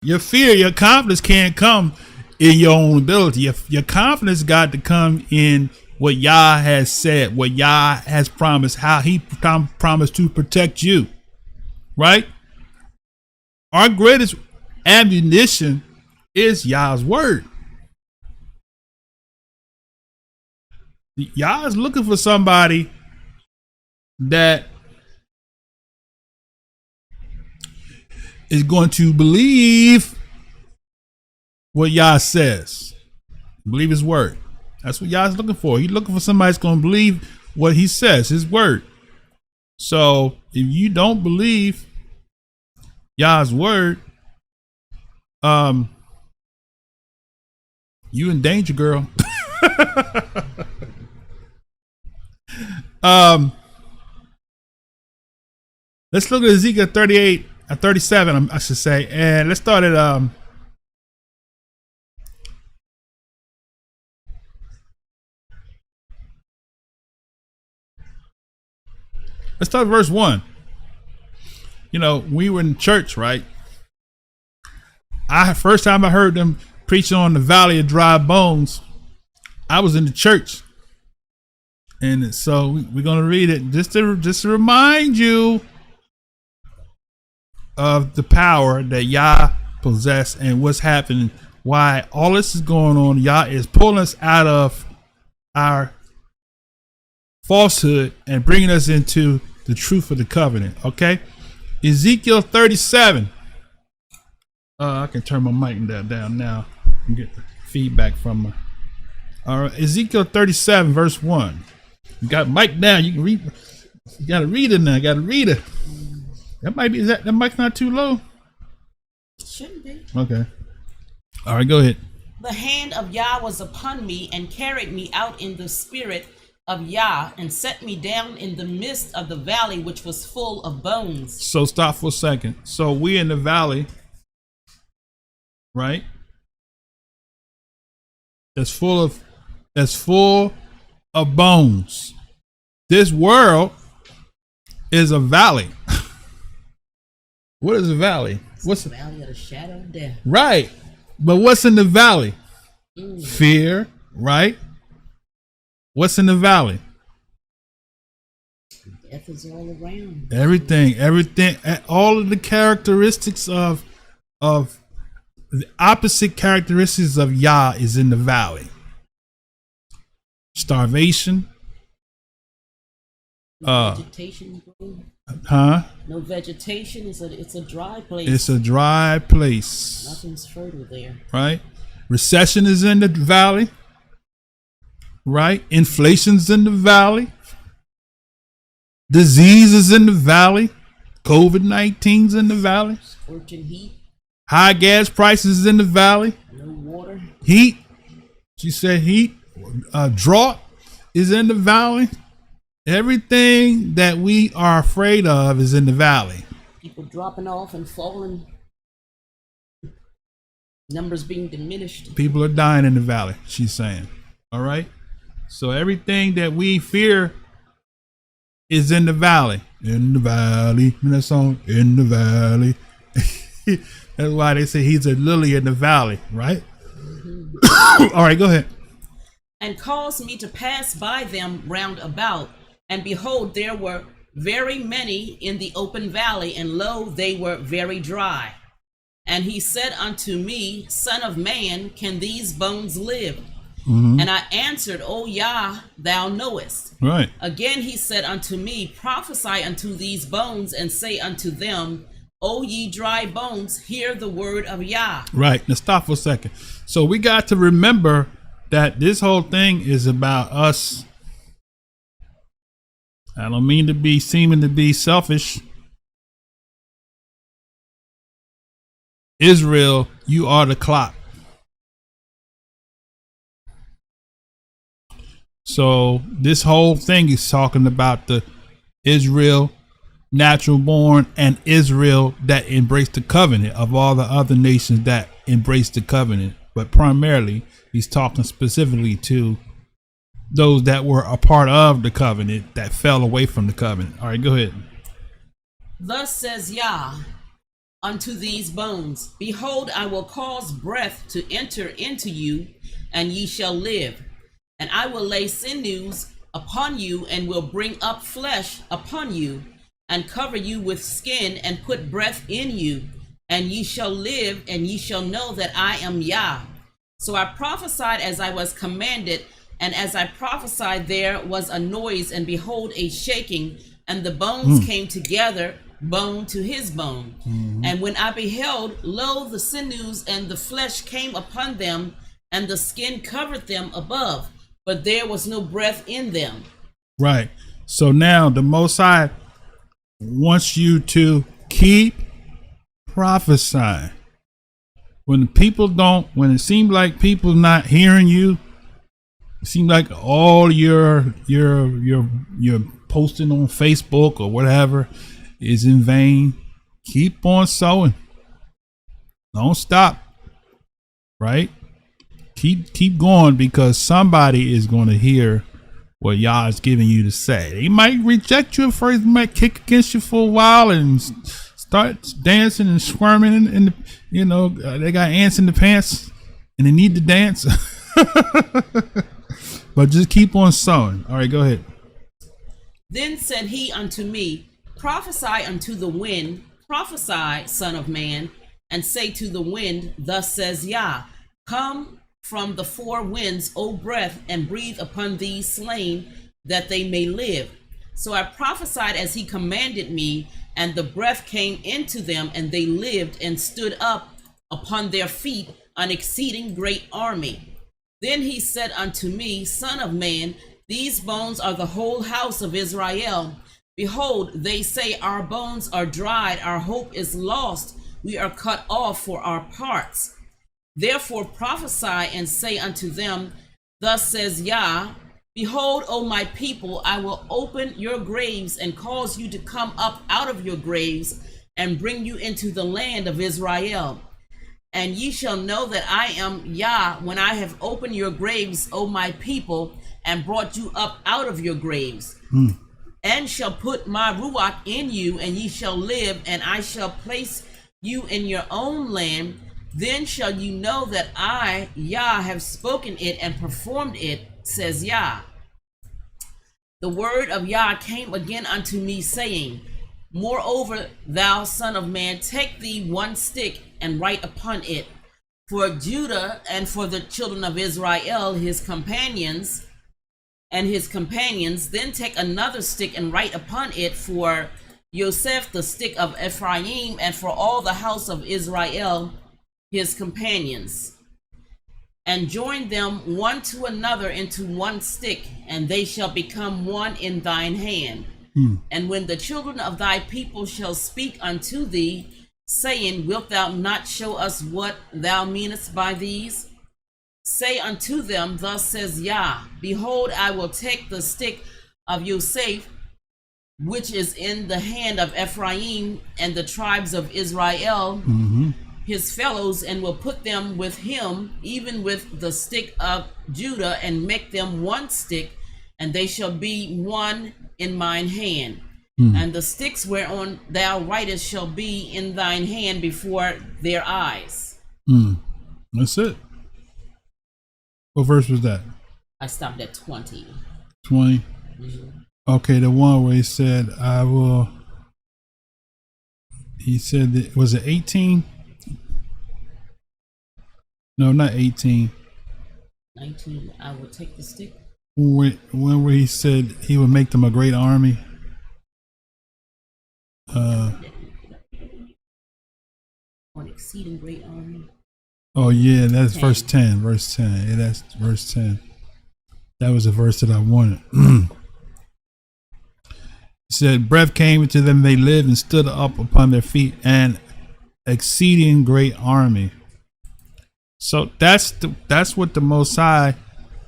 Your fear, your confidence can't come in your own ability. Your confidence got to come in what Yah has said, what Yah has promised, how He promised to protect you. Right? Our greatest ammunition is Yah's word. Yah is looking for somebody that is going to believe what Yah says. Believe His word. That's what Yah is looking for. He's looking for somebody that's going to believe what He says, His word. So if you don't believe Yah's word, you in danger, girl. Let's look at Ezekiel 37, I should say, and let's start at verse 1. You know, we were in church, right? First time I heard them preaching on the valley of dry bones, I was in the church. And so we're going to read it just to remind you of the power that Yah possess and what's happening, why all this is going on. Yah is pulling us out of our falsehood and bringing us into the truth of the covenant. Okay, Ezekiel 37. I can turn my mic down now and get feedback from her. All right, Ezekiel 37 verse 1. You got mic down. You can read. You got to read it now. You got to read it. That might be that mic's not too low. Shouldn't be. Okay. All right, go ahead. The hand of Yah was upon me and carried me out in the spirit of Yah and set me down in the midst of the valley which was full of bones. So stop for a second. So we in the valley, right? That's full of bones. This world is a valley. What is a valley? What's the valley of the shadow of death? Right. But what's in the valley? Fear, right? What's in the valley? Death is all around. Everything, all of the characteristics of the opposite characteristics of Yah is in the valley. Starvation. No vegetation. Huh? No vegetation. It's a dry place. It's a dry place. Nothing's fertile there. Right? Recession is in the valley. Right? Inflation's in the valley. Disease is in the valley. COVID-19's in the valley. Scorching heat. High gas prices in the valley. No water. Heat. She said heat. Drought is in the valley. Everything that we are afraid of is in the valley. People dropping off and falling. Numbers being diminished. People are dying in the valley, she's saying. All right. So everything that we fear is in the valley. In the valley. And that song, in the valley. That's why they say he's a lily in the valley, right? Mm-hmm. All right, go ahead. And caused me to pass by them round about. And behold, there were very many in the open valley, and lo, they were very dry. And he said unto me, Son of man, can these bones live? Mm-hmm. And I answered, O Yah, thou knowest. Right. Again he said unto me, Prophesy unto these bones, and say unto them, O ye dry bones, hear the word of Yah. Right. Now stop for a second. So we got to remember that this whole thing is about us. I don't mean to be seeming to be selfish. Israel, you are the clock. So this whole thing is talking about the Israel natural born and Israel that embraced the covenant of all the other nations that embraced the covenant. But primarily, he's talking specifically to those that were a part of the covenant that fell away from the covenant. All right, go ahead. Thus says Yah, unto these bones, behold, I will cause breath to enter into you, and ye shall live. And I will lay sinews upon you, and will bring up flesh upon you, and cover you with skin, and put breath in you, and ye shall live, and ye shall know that I am Yah. So I prophesied as I was commanded, and as I prophesied, there was a noise, and behold, a shaking, and the bones came together, bone to his bone. And when I beheld, lo, the sinews and the flesh came upon them, and the skin covered them above, but there was no breath in them. Right. So now the Most High wants you to keep prophesying. When when it seems like people not hearing you, it seems like all your posting on Facebook or whatever is in vain. Keep on sowing. Don't stop. Right? Keep going, because somebody is going to hear what Yah is giving you to say. They might reject you at first, might kick against you for a while and start dancing and squirming in the, they got ants in the pants and they need to dance. But just keep on sowing. All right, go ahead. Then said he unto me, prophesy unto the wind, prophesy, son of man, and say to the wind, thus says Yah, come from the four winds, O breath, and breathe upon these slain, that they may live. So I prophesied as he commanded me, and the breath came into them, and they lived and stood up upon their feet, an exceeding great army. Then he said unto me, son of man, these bones are the whole house of Israel. Behold, they say, our bones are dried, our hope is lost, we are cut off for our parts. Therefore prophesy and say unto them, thus says Yah, behold, O my people, I will open your graves and cause you to come up out of your graves and bring you into the land of Israel. And ye shall know that I am Yah when I have opened your graves, O my people, and brought you up out of your graves. And shall put my Ruach in you, and ye shall live, and I shall place you in your own land. Then shall you know that I, Yah, have spoken it and performed it, says Yah. The word of Yah came again unto me, saying, moreover, thou son of man, take thee one stick and write upon it for Judah and for the children of Israel, his companions, then take another stick and write upon it for Joseph, the stick of Ephraim, and for all the house of Israel, his companions, and join them one to another into one stick, and they shall become one in thine hand. And when the children of thy people shall speak unto thee, saying, wilt thou not show us what thou meanest by these? Say unto them, thus says Yah, behold, I will take the stick of Joseph, which is in the hand of Ephraim and the tribes of Israel, his fellows, and will put them with him, even with the stick of Judah, and make them one stick, and they shall be one in mine hand. And the sticks whereon thou writest shall be in thine hand before their eyes. That's it. What verse was that? I stopped at 20. 20. Okay, the one where he said, I will. He said, that, was it 18? No, not 18. 19. I will take the stick. When where he said he would make them a great army. An exceeding great army. Oh yeah, that's 10. Verse 10. Verse 10. Yeah, that's verse 10. That was the verse that I wanted. It said, breath came into them, they lived and stood up upon their feet, an exceeding great army. So that's what the Most High.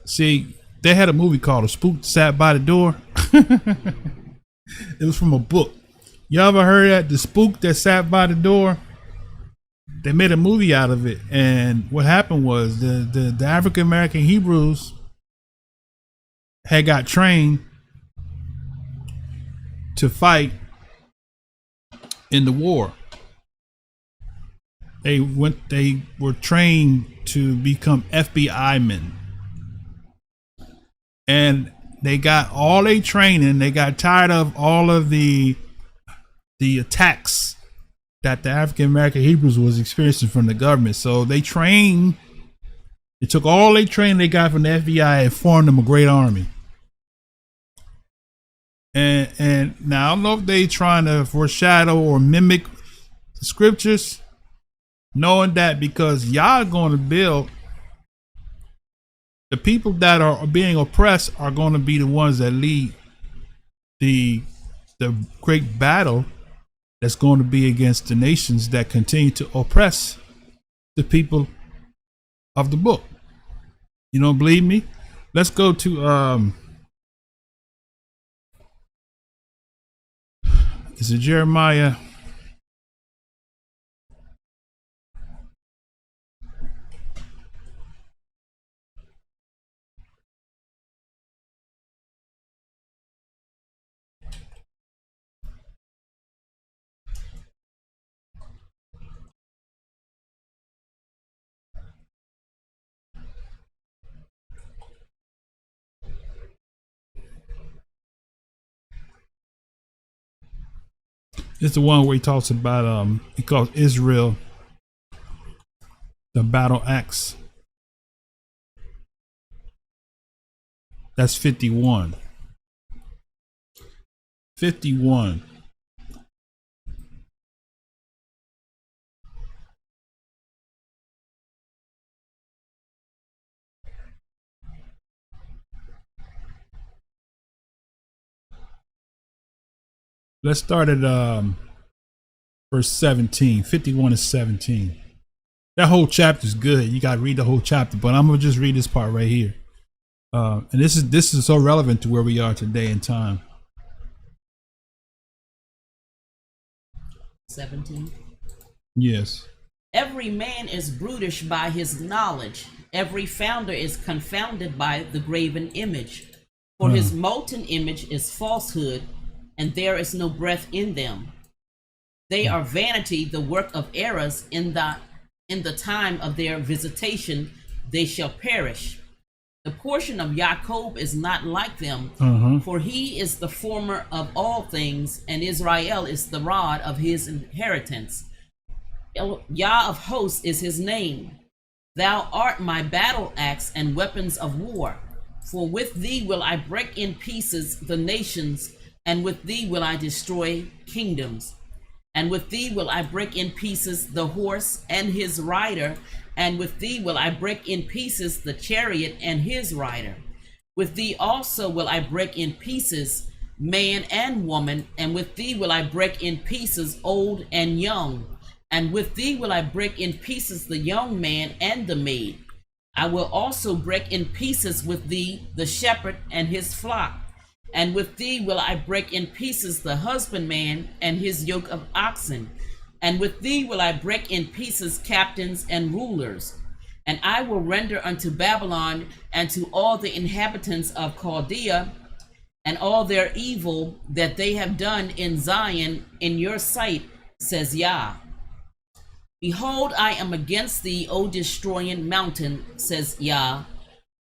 See, they had a movie called A Spook Sat by the Door. It was from a book. You ever heard that? The spook that sat by the door? They made a movie out of it. And what happened was the African American Hebrews had got trained to fight in the war. They were trained to become FBI men, and they got all their training. They got tired of all of the attacks that the African American Hebrews was experiencing from the government. So they trained. They took all their training they got from the FBI and formed them a great army. And now I don't know if they trying to foreshadow or mimic the scriptures, knowing that because y'all going to build, the people that are being oppressed are going to be the ones that lead the great battle that's going to be against the nations that continue to oppress the people of the book. You don't believe me? Let's go to is it Jeremiah? It's the one where he talks about he calls Israel the battle axe. That's 51. 51. Let's start at verse 17. 51 is 17. That whole chapter is good. You got to read the whole chapter, but I'm gonna just read this part right here. And this is so relevant to where we are today in time. 17. Yes. Every man is brutish by his knowledge. Every founder is confounded by the graven image. For his molten image is falsehood, and there is no breath in them. They are vanity, the work of errors. In the time of their visitation, they shall perish. The portion of Jacob is not like them, for he is the former of all things, and Israel is the rod of his inheritance. Yah of hosts is his name. Thou art my battle axe and weapons of war. For with thee will I break in pieces the nations, and with thee will I destroy kingdoms. And with thee will I break in pieces the horse and his rider, and with thee will I break in pieces the chariot and his rider. With thee also will I break in pieces man and woman, and with thee will I break in pieces old and young. And with thee will I break in pieces the young man and the maid. I will also break in pieces with thee the shepherd and his flock. And with thee will I break in pieces the husbandman and his yoke of oxen. And with thee will I break in pieces captains and rulers. And I will render unto Babylon and to all the inhabitants of Chaldea and all their evil that they have done in Zion in your sight, says Yah. Behold, I am against thee, O destroying mountain, says Yah,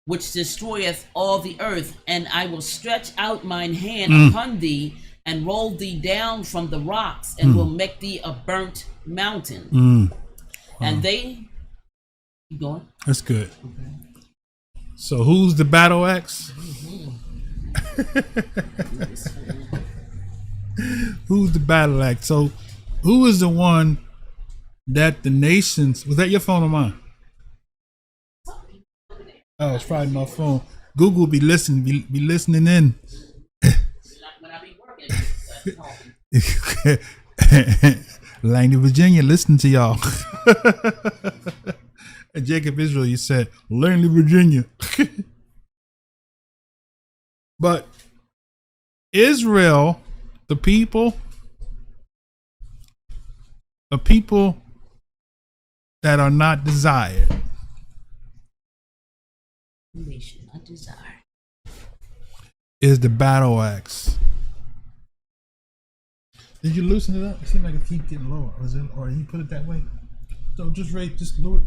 which destroyeth all the earth, and I will stretch out mine hand upon thee, and roll thee down from the rocks, and will make thee a burnt mountain. And they keep going. That's good. So who's the battle axe? Who's the battle axe? So who is the one that the nations, was that your phone or mine? Oh, it's probably my phone. Google be listening in. When I be working, Langley, Virginia, listen to y'all. And Jacob Israel, you said Langley, Virginia. But Israel, the people that are not desired. nation, not desire. Is the battle axe. Did you loosen it up? It seemed like it keeps getting lower. Or you put it that way? So just rate, just lower,